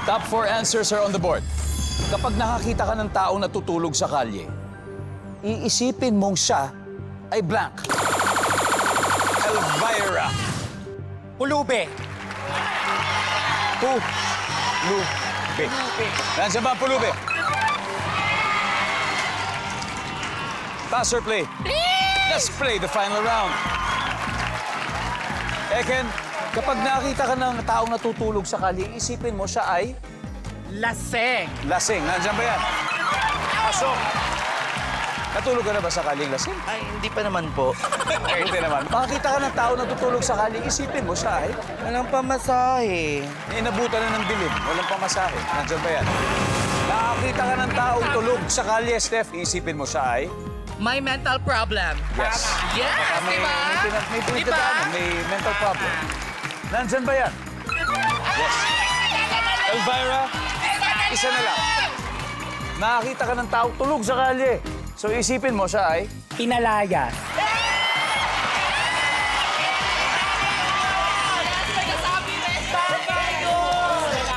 Top 4 answers are on the board. Kapag nakakita ka ng taong natutulog sa kalye, iisipin mong siya ay blank. Elvira. Pulube. Pulube. Nandiyan ba ang pulube? Pass or play? Let's play the final round. Eken, kapag nakita ka ng taong natutulog sa kalye, isipin mo siya ay Laseng. lasing. Nandiyan ba yan? Pasok. Natulog ka na ba sa kalyeng lasing? Ay, hindi pa naman po. Hindi naman. Makakita ka ng tao natutulog sa kalye, isipin mo siya ay Walang pamasahe. inabutan na ng dilim. Walang pamasahe. Nandiyan ba yan? Nakakita ka ng taong tulog sa kalye, Steph, isipin mo siya ay May mental problem. yes. Yes, May, di ba? may Di ba? pinagdadaanan, may mental problem. Nandyan ba yan? Yes. Elvira, isa na lang. Nakakita ka ng tao tulog sa kalye. So isipin mo siya ay Pinalaya.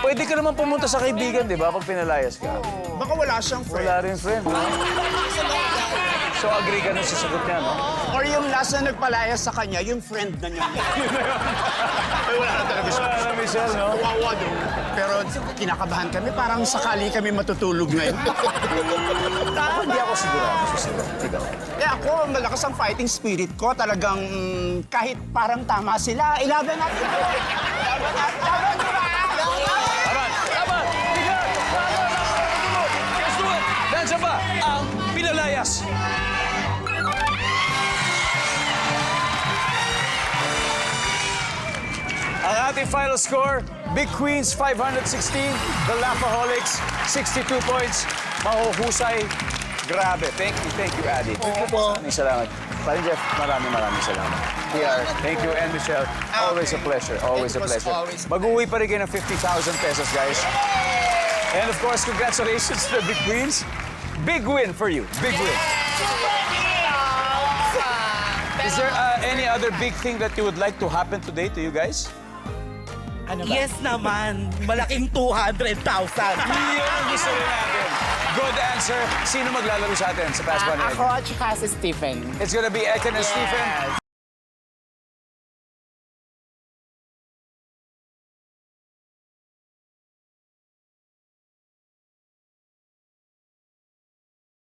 pwede ka naman pumunta sa kaibigan, di ba? Pag pinalayas ka. Baka wala siyang friend. Wala rin friend. No? So agree ka na sa sagot niya, no? Or yung last na nagpalaya sa kanya, yung friend na niya. Ay, wala na talaga siya. Wala na, Michelle, no? Kawawa doon. Pero kinakabahan kami, parang sakali kami matutulog ngayon. Hindi ako sigurado. Ikaw. Eh ako, malakas ang fighting spirit ko. Talagang kahit parang tama sila, ilaban natin. Ilaban natin. Laban nyo ba? Laban! Laban! Bigat! Let's do it! Nandiyan ba ang pinalayas? Ang ating final score, Big Queens 516, The Lapaholics 62 points. Mahuhusay. Grabe. Thank you, Addy. Maraming salamat. Parin Jeff, maraming salamat. PR, thank you, and Michelle. Always a pleasure. Always a pleasure. Mag-uwi pa rin kayo ng 50,000 pesos, guys. And of course, congratulations to the Big Queens. Big win for you. Big win. Is there any other big thing that you would like to happen today to you guys? Yes naman. Malaking 200,000. Yun ang gusto rin natin. Good answer. Sino maglalaro sa atin sa Fast Money? Ako at saka si Stephen. It's gonna be Eken and Stephen.